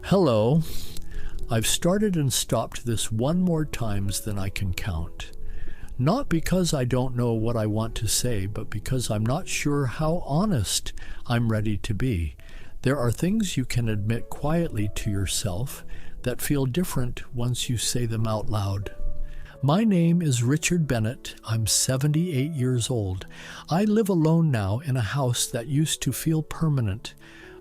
Hello. I've started and stopped this one more times than I can count. Not because I don't know what I want to say, but because I'm not sure how honest I'm ready to be. There are things you can admit quietly to yourself that feel different once you say them out loud. My name is Richard Bennett. I'm 78 years old. I live alone now in a house that used to feel permanent.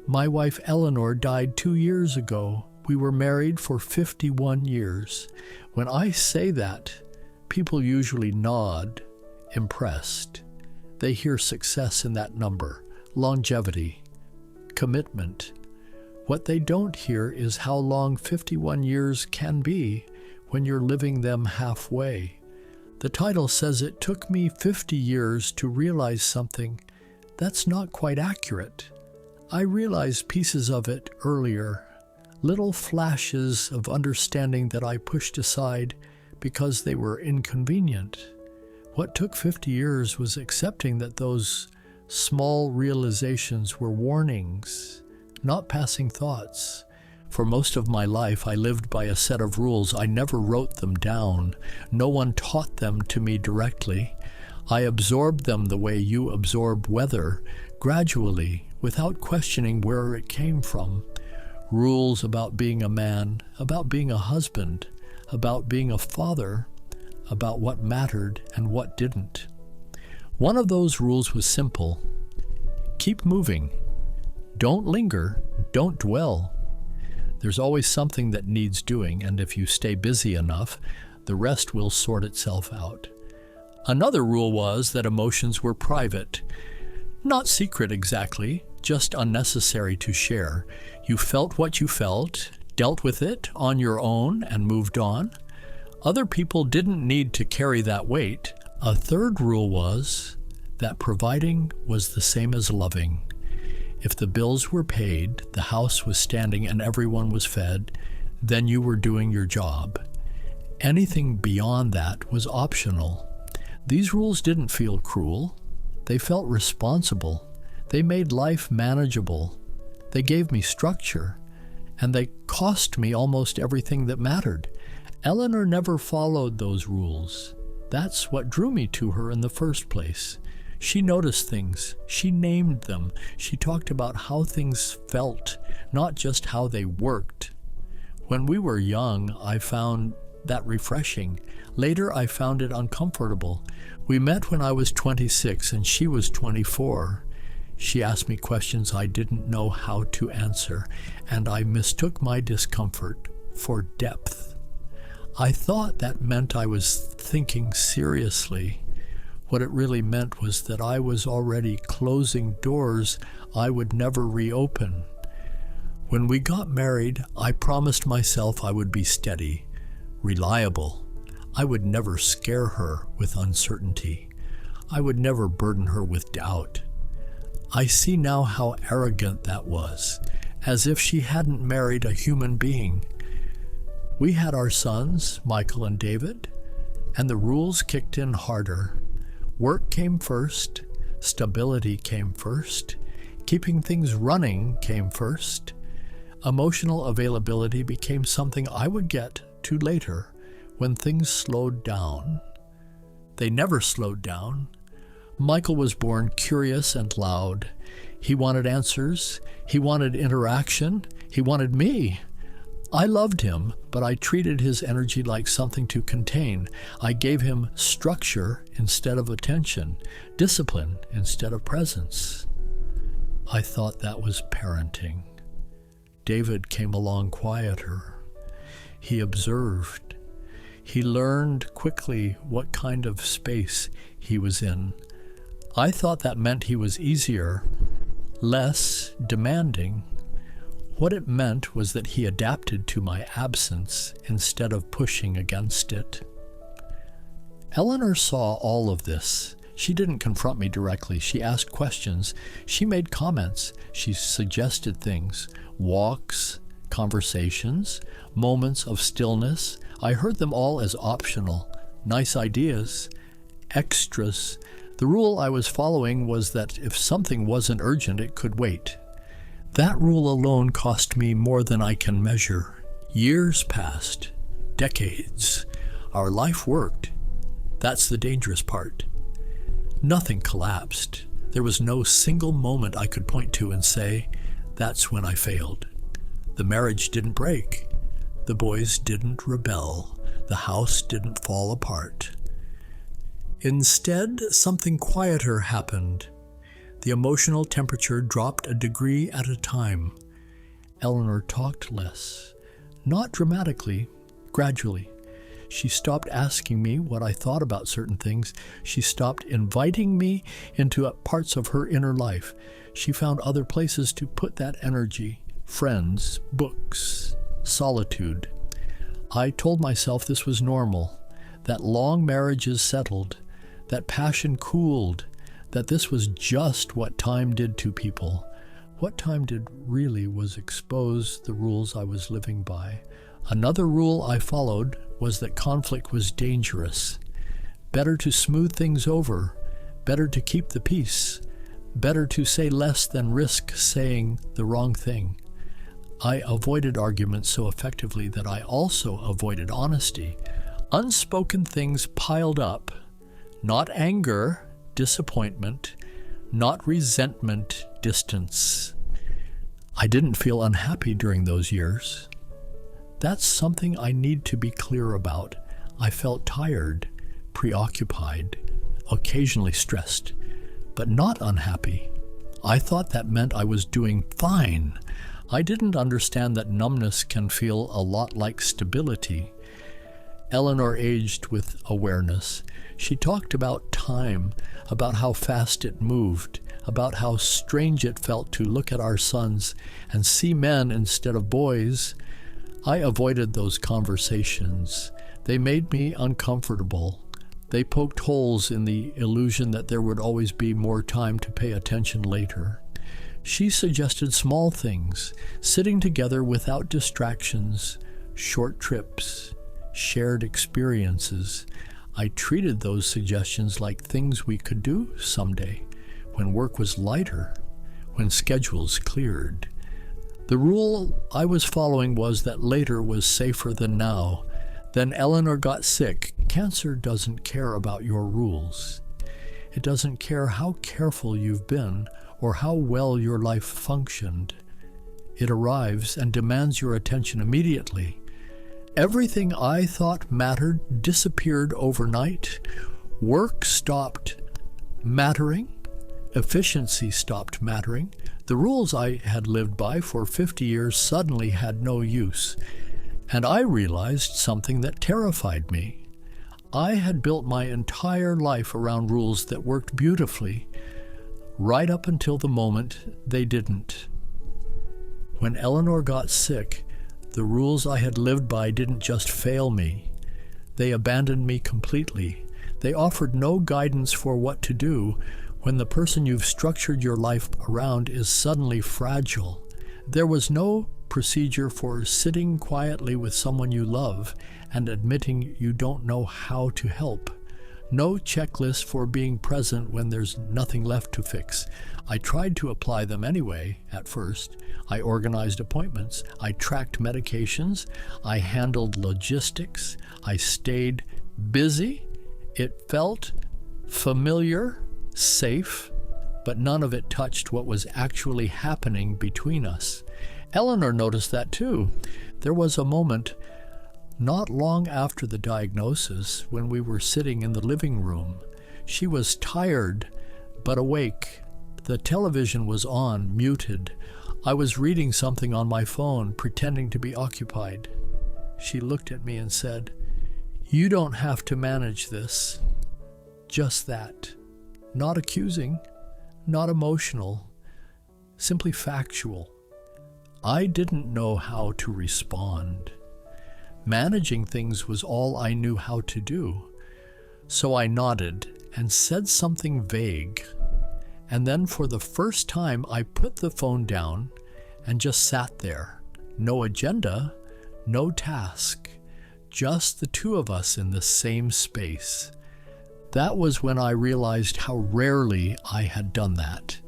My wife Eleanor died 2 years ago. We were married for 51 years. When I say that, people usually nod, impressed. They hear success in that number, longevity, commitment. What they don't hear is how long 51 years can be when you're living them halfway. The title says it took me 50 years to realize something. That's not quite accurate. I realized pieces of it earlier, little flashes of understanding that I pushed aside because they were inconvenient. What took 50 years was accepting that those small realizations were warnings, not passing thoughts. For most of my life, I lived by a set of rules. I never wrote them down. No one taught them to me directly. I absorbed them the way you absorb weather, gradually, without questioning where it came from. Rules about being a man, about being a husband, about being a father, about what mattered and what didn't. One of those rules was simple. Keep moving. Don't linger. Don't dwell. There's always something that needs doing, and if you stay busy enough, the rest will sort itself out. Another rule was that emotions were private. Not secret exactly, just unnecessary to share. You felt what you felt, dealt with it on your own, and moved on. Other people didn't need to carry that weight. A third rule was that providing was the same as loving. If the bills were paid, the house was standing, and everyone was fed, then you were doing your job. Anything beyond that was optional. These rules didn't feel cruel. They felt responsible. They made life manageable. They gave me structure, and they cost me almost everything that mattered. Eleanor never followed those rules. That's what drew me to her in the first place. She noticed things. She named them. She talked about how things felt, not just how they worked. When we were young, I found that refreshing. Later, I found it uncomfortable. We met when I was 26 and she was 24. She asked me questions I didn't know how to answer, and I mistook my discomfort for depth. I thought that meant I was thinking seriously. What it really meant was that I was already closing doors I would never reopen. When we got married, I promised myself I would be steady, reliable. I would never scare her with uncertainty. I would never burden her with doubt. I see now how arrogant that was, as if she hadn't married a human being. We had our sons, Michael and David, and the rules kicked in harder. Work came first, stability came first, keeping things running came first. Emotional availability became something I would get to later, when things slowed down. They never slowed down. Michael was born curious and loud. He wanted answers. He wanted interaction. He wanted me. I loved him, but I treated his energy like something to contain. I gave him structure instead of attention, discipline instead of presence. I thought that was parenting. David came along quieter. He observed. He learned quickly what kind of space he was in. I thought that meant he was easier, less demanding. What it meant was that he adapted to my absence instead of pushing against it. Eleanor saw all of this. She didn't confront me directly. She asked questions. She made comments. She suggested things, walks, conversations, moments of stillness. I heard them all as optional, nice ideas, extras. The rule I was following was that if something wasn't urgent, it could wait. That rule alone cost me more than I can measure. Years passed, decades. Our life worked. That's the dangerous part. Nothing collapsed. There was no single moment I could point to and say, that's when I failed. The marriage didn't break. The boys didn't rebel. The house didn't fall apart. Instead, something quieter happened. The emotional temperature dropped a degree at a time. Eleanor talked less. Not dramatically, gradually. She stopped asking me what I thought about certain things. She stopped inviting me into parts of her inner life. She found other places to put that energy. Friends, books, solitude. I told myself this was normal, that long marriages settled, that passion cooled, that this was just what time did to people. What time did really was expose the rules I was living by. Another rule I followed was that conflict was dangerous. Better to smooth things over, better to keep the peace, better to say less than risk saying the wrong thing. I avoided arguments so effectively that I also avoided honesty. Unspoken things piled up, not anger, disappointment, not resentment, distance. I didn't feel unhappy during those years. That's something I need to be clear about. I felt tired, preoccupied, occasionally stressed, but not unhappy. I thought that meant I was doing fine. I didn't understand that numbness can feel a lot like stability. Eleanor aged with awareness. She talked about time, about how fast it moved, about how strange it felt to look at our sons and see men instead of boys. I avoided those conversations. They made me uncomfortable. They poked holes in the illusion that there would always be more time to pay attention later. She suggested small things, sitting together without distractions, short trips, shared experiences. I treated those suggestions like things we could do someday, when work was lighter, when schedules cleared. The rule I was following was that later was safer than now. Then Eleanor got sick. Cancer doesn't care about your rules. It doesn't care how careful you've been or how well your life functioned. It arrives and demands your attention immediately. Everything I thought mattered disappeared overnight. Work stopped mattering. Efficiency stopped mattering. The rules I had lived by for 50 years suddenly had no use. And I realized something that terrified me. I had built my entire life around rules that worked beautifully, right up until the moment they didn't. When Eleanor got sick, the rules I had lived by didn't just fail me. They abandoned me completely. They offered no guidance for what to do when the person you've structured your life around is suddenly fragile. There was no procedure for sitting quietly with someone you love and admitting you don't know how to help. No checklist for being present when there's nothing left to fix. I tried to apply them anyway at first. I organized appointments. I tracked medications. I handled logistics. I stayed busy. It felt familiar, safe, but none of it touched what was actually happening between us. Eleanor noticed that too. There was a moment not long after the diagnosis when we were sitting in the living room. She was tired but awake. The television was on, muted. I was reading something on my phone, pretending to be occupied. She looked at me and said, "You don't have to manage this." Just that. Not accusing, not emotional, simply factual. I didn't know how to respond. Managing things was all I knew how to do. So I nodded and said something vague. And then for the first time, I put the phone down and just sat there. No agenda, no task, just the two of us in the same space. That was when I realized how rarely I had done that.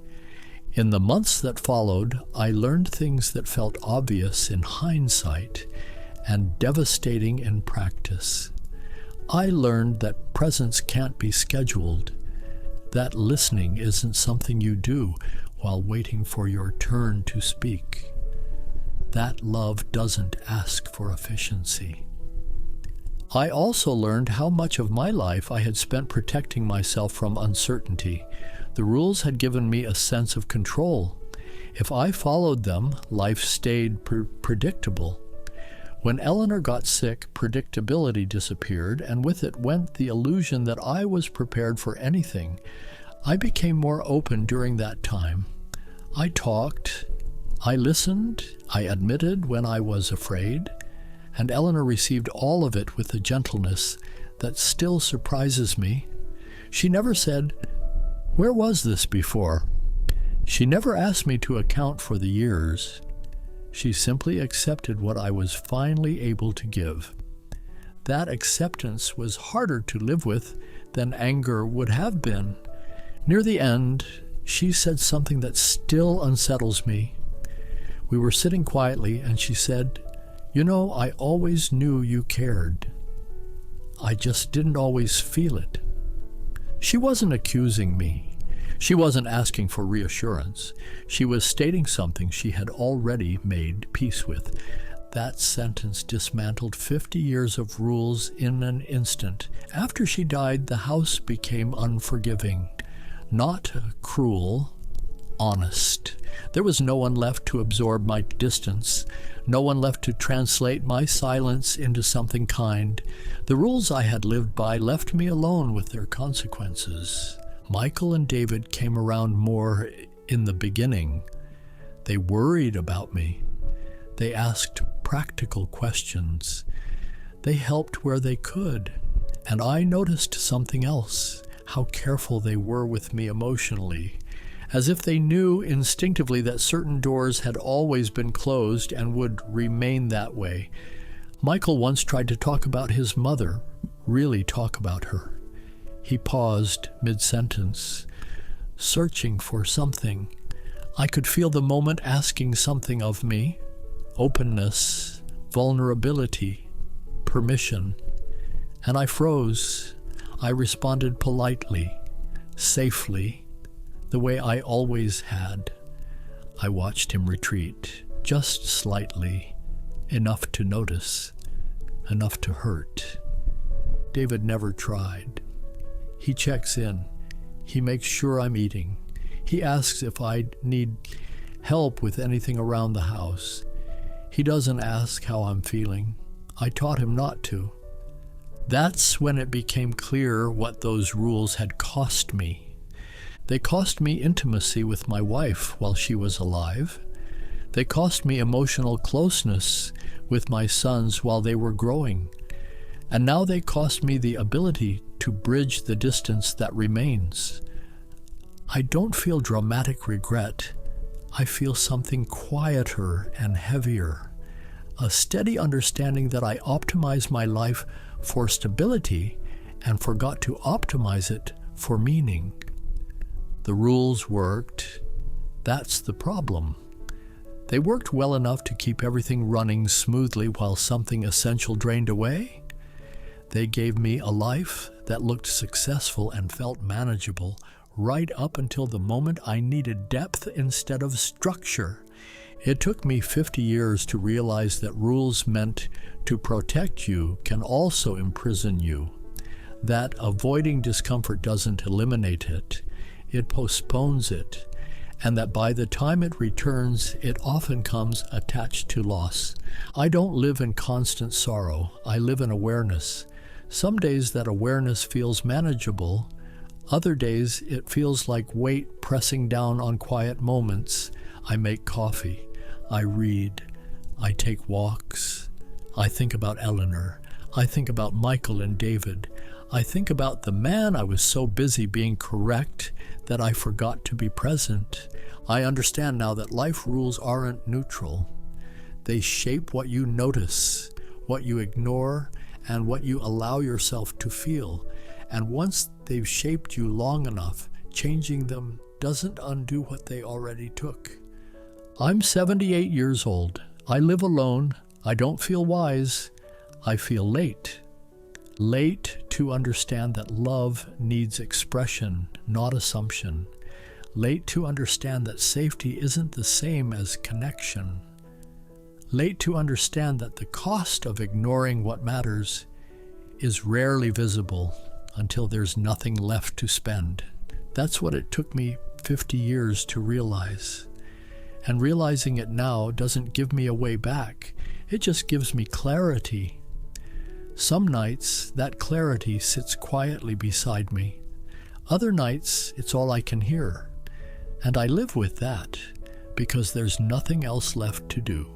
In the months that followed, I learned things that felt obvious in hindsight and devastating in practice. I learned that presence can't be scheduled, that listening isn't something you do while waiting for your turn to speak, that love doesn't ask for efficiency. I also learned how much of my life I had spent protecting myself from uncertainty. The rules had given me a sense of control. If I followed them, life stayed predictable. When Eleanor got sick, predictability disappeared, and with it went the illusion that I was prepared for anything. I became more open during that time. I talked, I listened, I admitted when I was afraid, and Eleanor received all of it with a gentleness that still surprises me. She never said, "Where was this before?" She never asked me to account for the years. She simply accepted what I was finally able to give. That acceptance was harder to live with than anger would have been. Near the end, she said something that still unsettles me. We were sitting quietly, and she said, "You know, I always knew you cared. I just didn't always feel it." She wasn't accusing me. She wasn't asking for reassurance. She was stating something she had already made peace with. That sentence dismantled 50 years of rules in an instant. After she died, the house became unforgiving. Not cruel, honest. There was no one left to absorb my distance, no one left to translate my silence into something kind. The rules I had lived by left me alone with their consequences. Michael and David came around more in the beginning. They worried about me. They asked practical questions. They helped where they could. And I noticed something else, how careful they were with me emotionally, as if they knew instinctively that certain doors had always been closed and would remain that way. Michael once tried to talk about his mother, really talk about her. He paused mid-sentence, searching for something. I could feel the moment asking something of me: openness, vulnerability, permission. And I froze. I responded politely, safely, the way I always had. I watched him retreat, just slightly, enough to notice, enough to hurt. David never tried. He checks in. He makes sure I'm eating. He asks if I need help with anything around the house. He doesn't ask how I'm feeling. I taught him not to. That's when it became clear what those rules had cost me. They cost me intimacy with my wife while she was alive. They cost me emotional closeness with my sons while they were growing. And now they cost me the ability to bridge the distance that remains. I don't feel dramatic regret. I feel something quieter and heavier. A steady understanding that I optimized my life for stability and forgot to optimize it for meaning. The rules worked. That's the problem. They worked well enough to keep everything running smoothly while something essential drained away. They gave me a life that looked successful and felt manageable right up until the moment I needed depth instead of structure. It took me 50 years to realize that rules meant to protect you can also imprison you, that avoiding discomfort doesn't eliminate it, it postpones it, and that by the time it returns, it often comes attached to loss. I don't live in constant sorrow. I live in awareness. Some days that awareness feels manageable. Other days it feels like weight pressing down on quiet moments. I make coffee. I read. I take walks. I think about Eleanor. I think about Michael and David. I think about the man I was so busy being correct that I forgot to be present. I understand now that life rules aren't neutral. They shape what you notice, what you ignore, and what you allow yourself to feel. And once they've shaped you long enough, changing them doesn't undo what they already took. I'm 78 years old. I live alone. I don't feel wise. I feel late. Late to understand that love needs expression, not assumption. Late to understand that safety isn't the same as connection. Late to understand that the cost of ignoring what matters is rarely visible until there's nothing left to spend. That's what it took me 50 years to realize. And realizing it now doesn't give me a way back. It just gives me clarity. Some nights, that clarity sits quietly beside me. Other nights, it's all I can hear. And I live with that because there's nothing else left to do.